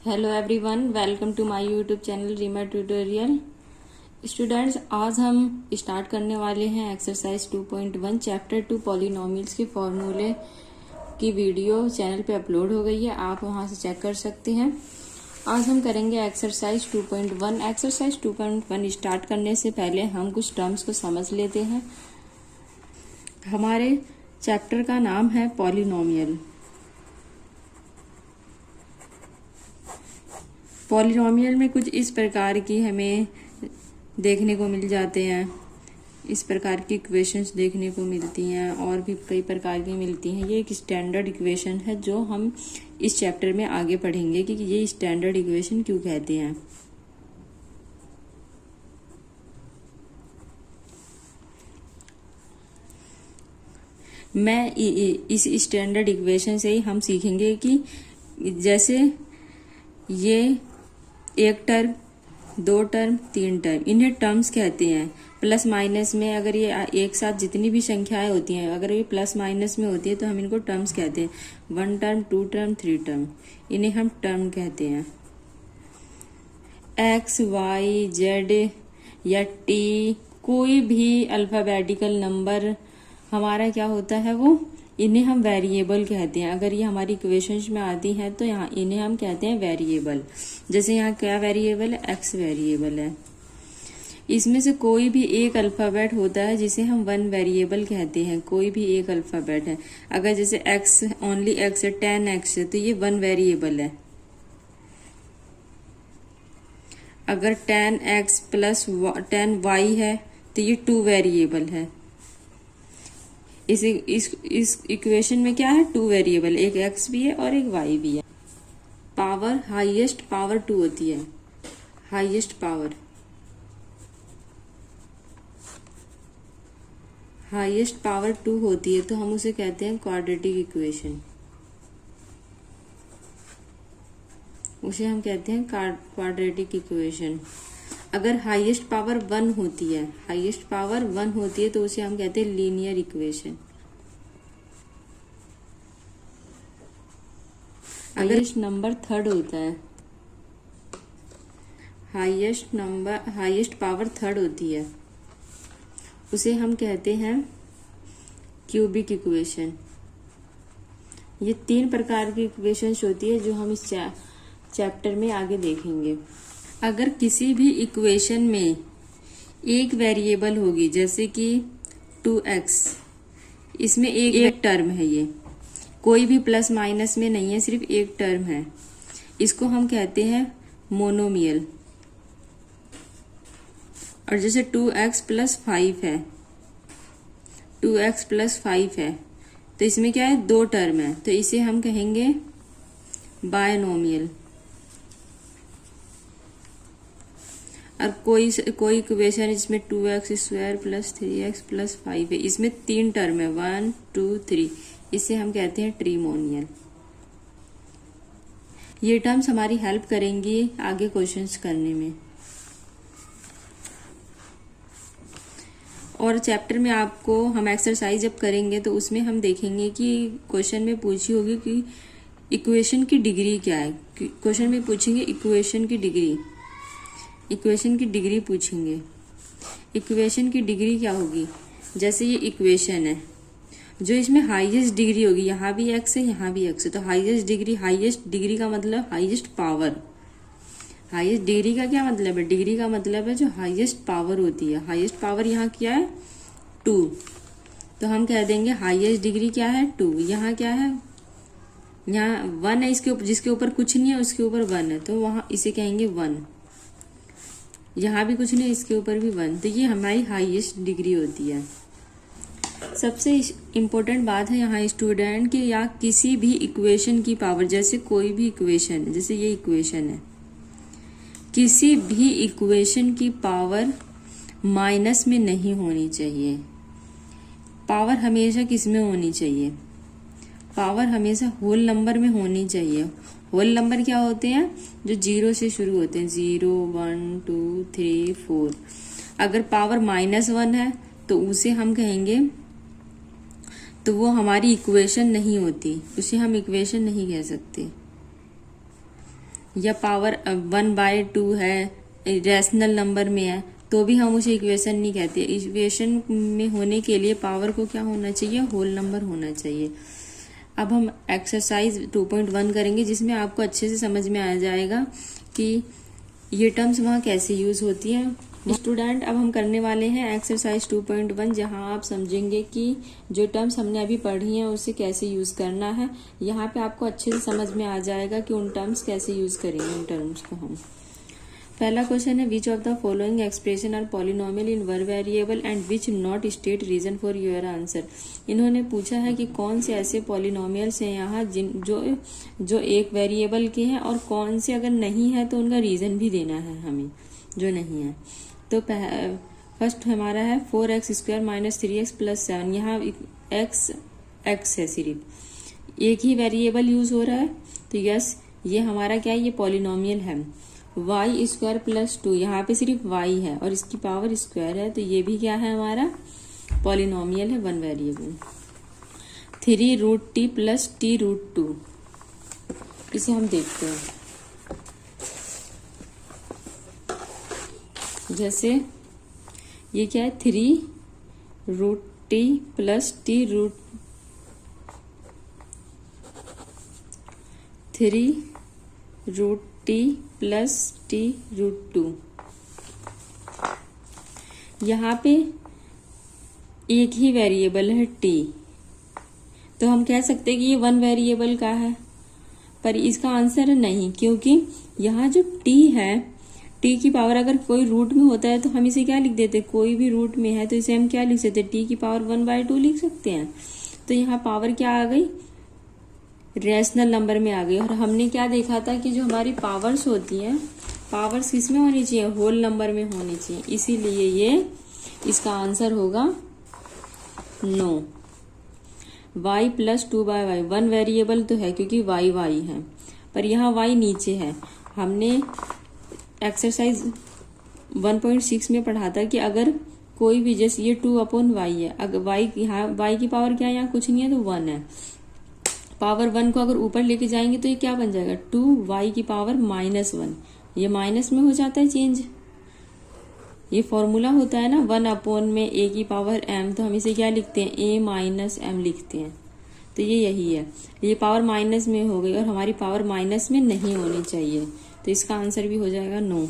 Hello everyone, welcome to my YouTube channel Reema tutorial. Students, आज हम start करने वाले हैं एक्सरसाइज 2.1 चैप्टर 2 पॉलिनोमियल्स के फॉर्मूले की वीडियो चैनल पे अपलोड हो गई है, आप वहां से चेक कर सकते हैं। आज हम करेंगे एक्सरसाइज 2.1। एक्सरसाइज 2.1 स्टार्ट करने से पहले हम कुछ टर्म्स को समझ लेते हैं। हमारे चैप्टर का नाम है पॉलिनोमियल। पॉलिनोमियल में कुछ इस प्रकार की हमें देखने को मिल जाते हैं, इस प्रकार की इक्वेशंस देखने को मिलती हैं और भी कई प्रकार की मिलती हैं। ये एक स्टैंडर्ड इक्वेशन है जो हम इस चैप्टर में आगे पढ़ेंगे कि ये स्टैंडर्ड इक्वेशन क्यों कहते हैं। मैं इस स्टैंडर्ड इक्वेशन से ही हम सीखेंगे कि जैसे ये एक टर्म, दो टर्म, तीन टर्म, इन्हें टर्म्स कहते हैं। प्लस माइनस में अगर ये एक साथ जितनी भी संख्याएं होती हैं, अगर ये प्लस माइनस में होती है तो हम इनको टर्म्स कहते हैं। 1 टर्म, 2 टर्म, 3 टर्म, इन्हें हम टर्म कहते हैं। एक्स, वाई, जेड या टी, कोई भी अल्फाबेटिकल नंबर हमारा क्या होता है, वो इन्हें हम वेरिएबल कहते हैं। अगर ये हमारी इक्वेशंस में आती हैं तो यहाँ इन्हें हम कहते हैं वेरिएबल। जैसे यहाँ क्या वेरिएबल है, एक्स वेरिएबल है। इसमें से कोई भी एक अल्फाबेट होता है जिसे हम वन वेरिएबल कहते हैं। कोई भी एक अल्फाबेट है, अगर जैसे एक्स, ओनली एक्स है, 10x है तो ये वन वेरिएबल है। अगर 10x प्लस 10y है तो ये 2 वेरिएबल है। इस इक्वेशन में क्या है, 2 वेरिएबल, एक x भी है और एक y भी है। पावर, हाईएस्ट पावर 2 होती है। हाईएस्ट पावर, हाईएस्ट पावर 2 होती है तो हम उसे कहते हैं क्वाड्रेटिक इक्वेशन। उसे हम कहते हैं क्वाड्रेटिक इक्वेशन। अगर हाईएस्ट पावर 1 होती है, हाईएस्ट पावर 1 होती है तो उसे हम कहते हैं लीनियर इक्वेशन। अगर नंबर थर्ड होता है, हाईएस्ट पावर थर्ड होती है, उसे हम कहते हैं क्यूबिक इक्वेशन। ये 3 प्रकार की इक्वेशंस होती है जो हम इस चैप्टर में आगे देखेंगे। अगर किसी भी इक्वेशन में एक वेरिएबल होगी, जैसे कि 2x, इसमें एक टर्म है, ये कोई भी प्लस माइनस में नहीं है, सिर्फ एक टर्म है, इसको हम कहते हैं मोनोमियल। और जैसे 2x प्लस 5 है, 2x प्लस 5 है तो इसमें क्या है, 2 टर्म है, तो इसे हम कहेंगे बायनोमियल। और कोई इक्वेशन इसमें 2x square plus 3x plus 5 है, इसमें 3 टर्म है, 1 2 3, इसे हम कहते हैं ट्रिमोनियल। ये टर्म्स हमारी हेल्प करेंगी आगे क्वेश्चंस करने में। और चैप्टर में आपको हम एक्सरसाइज जब करेंगे तो उसमें हम देखेंगे कि क्वेश्चन में पूछी होगी कि इक्वेशन की डिग्री क्या है। क्वेश्चन में पूछेंगे इक्वेशन की डिग्री, इक्वेशन की डिग्री पूछेंगे। इक्वेशन की डिग्री क्या होगी, जैसे ये इक्वेशन है, जो इसमें हाईएस्ट डिग्री होगी, यहाँ भी x है, यहाँ भी x है, तो हाईएस्ट डिग्री का मतलब हाईएस्ट पावर। हाईएस्ट डिग्री का क्या मतलब है, डिग्री का मतलब है जो हाईएस्ट पावर होती है। हाईएस्ट पावर यहाँ क्या है, 2, तो हम कह देंगे हाईएस्ट डिग्री क्या है, 2। यहाँ क्या है, यहाँ 1 है, इसके ऊपर, जिसके ऊपर कुछ नहीं है उसके ऊपर 1 है, तो वहां इसे कहेंगे 1। यहाँ भी कुछ नहीं, इसके ऊपर भी 1, तो ये हमारी हाईएस्ट डिग्री होती है। सबसे इम्पोर्टेंट बात है यहाँ स्टूडेंट कि या किसी भी इक्वेशन की पावर, जैसे कोई भी इक्वेशन है, जैसे ये इक्वेशन है, किसी भी इक्वेशन की पावर माइनस में नहीं होनी चाहिए। पावर हमेशा किस में होनी चाहिए, पावर हमेशा होल नंबर में होनी चाहिए। होल नंबर क्या होते हैं, जो 0 से शुरू होते हैं, 0 1 2 3 4। अगर पावर -1 है तो उसे हम कहेंगे, तो वो हमारी इक्वेशन नहीं होती, उसे हम इक्वेशन नहीं कह सकते। या पावर 1/2 है, रैशनल नंबर में है, तो भी हम उसे इक्वेशन नहीं कहते। इक्वेशन में होने के लिए पावर को क्या होना चाहिए, होल नंबर होना चाहिए। अब हम एक्सरसाइज 2.1 करेंगे, जिसमें आपको अच्छे से समझ में आ जाएगा कि ये टर्म्स वहाँ कैसे यूज होती हैं। स्टूडेंट, अब हम करने वाले हैं एक्सरसाइज 2.1, जहां आप समझेंगे कि जो टर्म्स हमने अभी पढ़ी हैं उसे कैसे यूज करना है। यहाँ पे आपको अच्छे से समझ में आ जाएगा कि उन टर्म्स कैसे यूज करेंगे उन टर्म्स को हम। पहला क्वेश्चन है, which of the following expression are polynomial in one variable and which not state reason for your answer. इन्होंने पूछा है कि कौन से ऐसे पॉलिनोमियल्स हैं यहाँ जो एक वेरिएबल के हैं, और कौन से अगर नहीं है तो उनका रीजन भी देना है हमें जो नहीं है। तो फर्स्ट हमारा है 4x² - 3x + 7। यहाँ x है, सिर्फ एक ही वेरिएबल यूज हो रहा है, तो यस ये हमारा क्या है, ये पॉलिनोमियल है। y² + 2, यहाँ पे सिर्फ y है और इसकी पावर स्क्वायर है, तो ये भी क्या है, हमारा पॉलिनोमियल है, वन वेरिएबल। 3√t + t√2, इसे हम देखते हैं। जैसे ये क्या है, 3√t + t√2, 3√t + t√2। यहाँ पे एक ही वेरिएबल है t, तो हम कह सकते हैं कि ये वन वेरिएबल का है, पर इसका आंसर है नहीं, क्योंकि यहाँ जो t है, t की पावर अगर कोई रूट में होता है तो हम इसे क्या लिख देते, कोई भी रूट में है तो इसे हम क्या लिख सकते, t की पावर 1/2 लिख सकते हैं। तो यहाँ पावर क्या आ गई, रैशनल नंबर में आ गई। और हमने क्या देखा था कि जो हमारी पावर्स होती हैं, पावर्स किस में होनी चाहिए, होल नंबर में होनी चाहिए, इसीलिए ये इसका आंसर होगा no. y + 2/y, one variable तो है क्योंकि y है, पर यहाँ y नीचे है। हमने एक्सरसाइज 1.6 में पढ़ा था कि अगर कोई भी, जैसे ये 2/y है, अगर y यहाँ y की पावर क्या है, यहाँ कुछ नहीं है तो 1 है। पावर 1 को अगर ऊपर लेके जाएंगे तो ये क्या बन जाएगा, 2y की पावर -1, ये माइनस में हो जाता है चेंज। ये फॉर्मूला होता है ना 1/a की पावर m, तो हम इसे क्या लिखते हैं, a - m लिखते हैं। तो ये यही है, ये पावर माइनस में हो गई और हमारी पावर माइनस में नहीं होनी चाहिए, तो इसका आंसर भी हो जाएगा नो।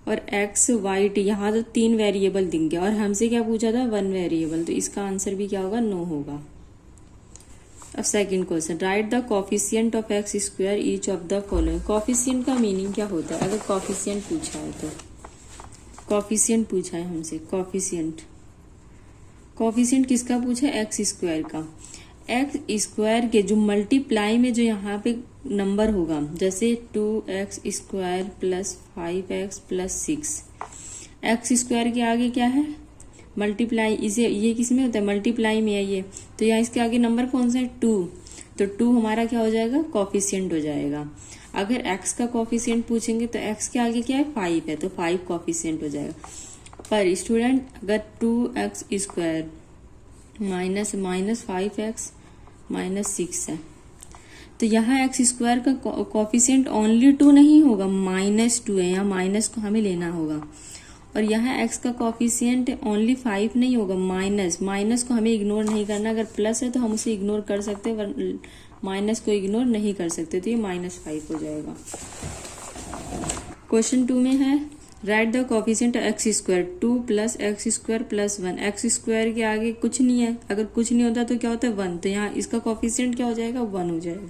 और x, y, t, यहाँ तो 3 वेरिएबल दिख गया और हमसे क्या पूछा था, वन वेरिएबल, तो इसका आंसर भी क्या होगा, नो होगा। अब second question, write the coefficient of x² each of the following. Coefficient का मीनिंग क्या होता है, अगर कोफिशिएंट पूछा है तो, कोफिशिएंट पूछा है हमसे, कोफिशिएंट किसका पूछा है, x² का। x² के जो मल्टीप्लाई में जो यहाँ पे नंबर होगा, जैसे 2x² + 5x + 6, x² के आगे क्या है, मल्टीप्लाई, इसे ये किस में होता है, मल्टीप्लाई में है ये, तो यहाँ इसके आगे नंबर कौन सा है, 2, तो 2 हमारा क्या हो जाएगा, कोफिशिएंट हो जाएगा। अगर x का कोफिशिएंट पूछेंगे तो x के आगे क्या है, 5 है, तो 5 कोफिशिएंट हो जाएगा। पर स्टूडेंट अगर 2x² - 5x - 6 है, तो यहाँ x² का कोफिशिएंट ओनली 2 नहीं होगा, -2 है, यहाँ माइनस को हमें लेना होगा। और यहाँ x का कोफिशिएंट ओनली 5 नहीं होगा, माइनस को हमें इग्नोर नहीं करना। अगर प्लस है तो हम उसे इग्नोर कर सकते हैं, माइनस को इग्नोर नहीं कर सकते, तो ये -5 हो जाएगा। क्वेश्चन 2 में है, right the coefficient x², 2 + x² + 1। x² के आगे कुछ नहीं है, अगर कुछ नहीं होता तो क्या होता है, 1, तो यहाँ इसका कोफिशिएंट क्या हो जाएगा, 1 हो जाएगा।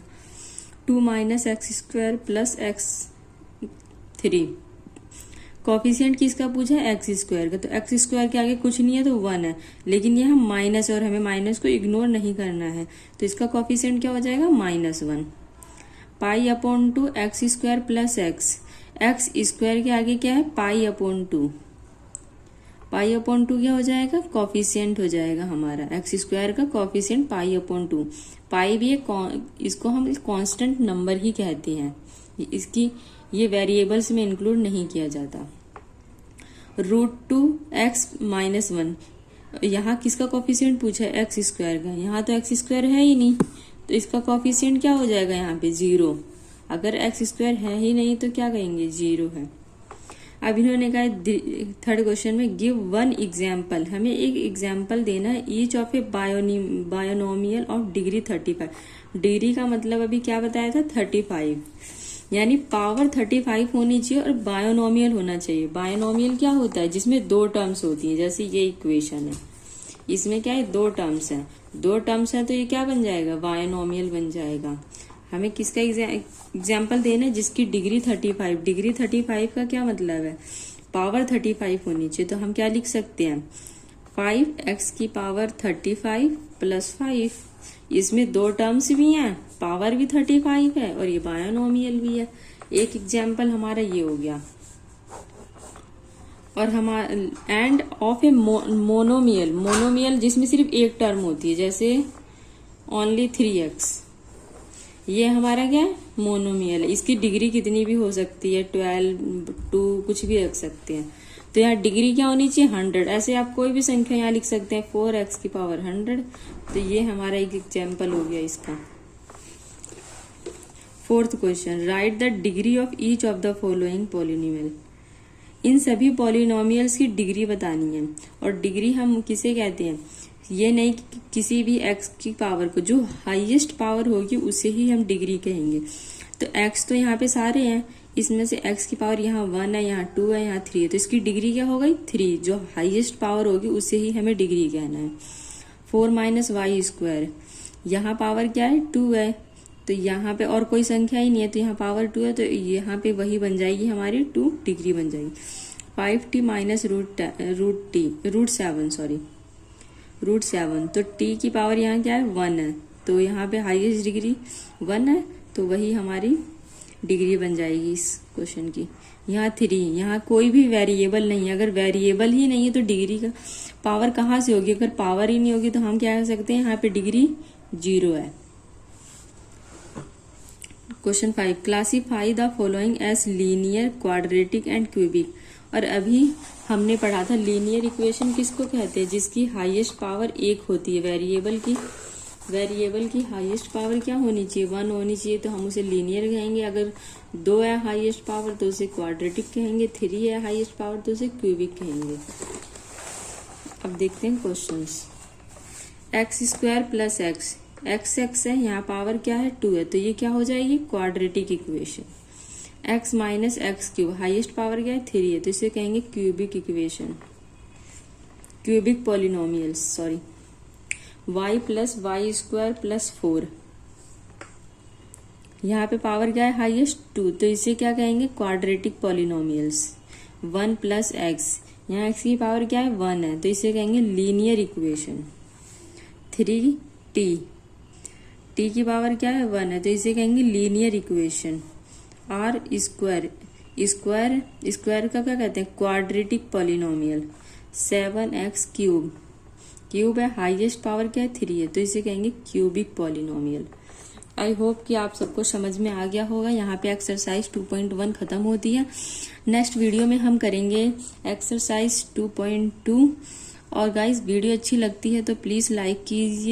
2 - x² + x3, कोफिशिएंट किसका पूछा है, x² का, तो x² के आगे कुछ नहीं है तो 1 है, लेकिन यह माइनस और हमें माइनस को इग्नोर नहीं करना है, तो इसका कोफिशिएंट क्या हो जाएगा, -1। π/2 x² + x, x² के आगे क्या है, π/2, π/2 क्या हो जाएगा, कोफिशिएंट हो जाएगा हमारा, x² का कोफिशिएंट π/2। पाई भी इसको हम कांस्टेंट नंबर ही कहते हैं, इसकी ये वेरिएबल्स में इंक्लूड नहीं किया जाता। √2x - 1, यहाँ किसका कोफिशिएंट पूछा है, x² का, यहाँ तो x² है ही नहीं, तो इसका कोफिशिएंट क्या हो जाएगा, यहाँ पे 0। अगर एक्स स्क्वायर है ही नहीं तो क्या कहेंगे, 0 है। अब इन्होंने कहा थर्ड क्वेश्चन में गिव वन एग्जाम्पल, हमें एक एग्जाम्पल देना है each of A binomial of degree 35। Degree का मतलब अभी क्या बताया था, 35, यानी पावर 35 होनी चाहिए और बायोनोमियल होना चाहिए। बायोनोमियल क्या होता है, जिसमें 2 टर्म्स होती हैं, जैसे ये इक्वेशन है, इसमें क्या है 2 टर्म्स है, 2 टर्म्स है तो ये क्या बन जाएगा, बायोनोमियल बन जाएगा। हमें किसका एग्जाम्पल देना है, जिसकी डिग्री 35, डिग्री 35 का क्या मतलब है, पावर 35 होनी चाहिए। तो हम क्या लिख सकते हैं, 5x की पावर 35 प्लस 5, इसमें 2 टर्म्स भी हैं, पावर भी 35 है और ये बायोनोमियल भी है। एक एग्जाम्पल हमारा ये हो गया। और हमारा end of a monomial, monomial जिसमें सिर्फ एक टर्म होती है, जैसे ओनली 3x, ये हमारा क्या है, मोनोमियल है। इसकी डिग्री कितनी भी हो सकती है, 12, 2, कुछ भी रख सकते हैं। तो यहाँ डिग्री क्या होनी चाहिए, 100। ऐसे आप कोई भी संख्या यहाँ लिख सकते हैं, 4x की पावर 100। तो ये हमारा एक एग्जाम्पल हो गया इसका। Fourth question, write the degree of each of the following polynomial. इन सभी पॉलिनोमियल्स की डिग्री बतानी है। और डिग्री हम किसे कहते हैं, ये नहीं कि किसी भी x की पावर को, जो हाईएस्ट पावर होगी उसे ही हम डिग्री कहेंगे। तो x तो यहाँ पे सारे हैं, इसमें से x की पावर यहाँ 1 है, यहाँ 2 है, यहाँ 3 है, तो इसकी डिग्री क्या हो गई, 3। जो हाईएस्ट पावर होगी उसे ही हमें डिग्री कहना है। 4 माइनस वाई स्क्वायर, यहाँ पावर क्या है, 2 है, तो यहाँ पे और कोई संख्या ही नहीं है, तो यहाँ पावर 2 है, तो यहाँ पे वही बन जाएगी हमारी 2 डिग्री बन जाएगी। 5t माइनस रूट 7, तो t की पावर यहाँ क्या है, 1 है, तो यहाँ पे हाईएस्ट डिग्री 1 है, तो वही हमारी डिग्री बन जाएगी इस क्वेश्चन की। यहाँ 3, यहाँ कोई भी वेरिएबल नहीं है, अगर वेरिएबल ही नहीं है तो डिग्री का पावर कहाँ से होगी, अगर पावर ही नहीं होगी तो हम क्या कह सकते हैं, यहाँ पे डिग्री 0 है। Question 5, classify the following as linear, quadratic and cubic. और अभी हमने पढ़ा था लीनियर इक्वेशन किसको कहते हैं, जिसकी हाईएस्ट पावर 1 होती है। वेरिएबल की हाईएस्ट पावर क्या होनी चाहिए, 1 होनी चाहिए, तो हम उसे लीनियर कहेंगे। अगर 2 है हाईएस्ट पावर तो उसे क्वाड्रेटिक कहेंगे, 3 है हाईएस्ट पावर तो उसे क्यूबिक कहेंगे। अब देखते हैं questions. X square plus x, x है, यहाँ पावर क्या है, 2 है, तो ये क्या हो जाएगी, quadratic equation. X minus X cube, highest power क्या है, 3 है, तो इसे कहेंगे cubic equation, cubic polynomials, sorry. Y plus Y square plus 4, यहाँ पे पावर क्या है, हाईएस्ट 2, तो इसे क्या कहेंगे, क्वाड्रेटिक पॉलिनोमियल्स। 1 प्लस एक्स, यहाँ एक्स की पावर क्या है, 1 है, तो इसे कहेंगे लीनियर इक्वेशन। 3t, टी की पावर क्या है, 1 है, तो इसे कहेंगे लीनियर इक्वेशन। आर स्क्वायर का क्या कहते हैं, क्वाड्रेटिक पॉलिनोमियल। 7x क्यूब है, हाईएस्ट पावर क्या है, 3 है, तो इसे कहेंगे क्यूबिक पॉलिनोमियल। आई होप कि आप सबको समझ में आ गया होगा। यहाँ पे एक्सरसाइज 2.1 खत्म होती है। नेक्स्ट वीडियो में हम करेंगे एक्सरसाइज 2.2। और गाइस वीडियो अच्छी लगती है तो प्लीज लाइक कीजिए।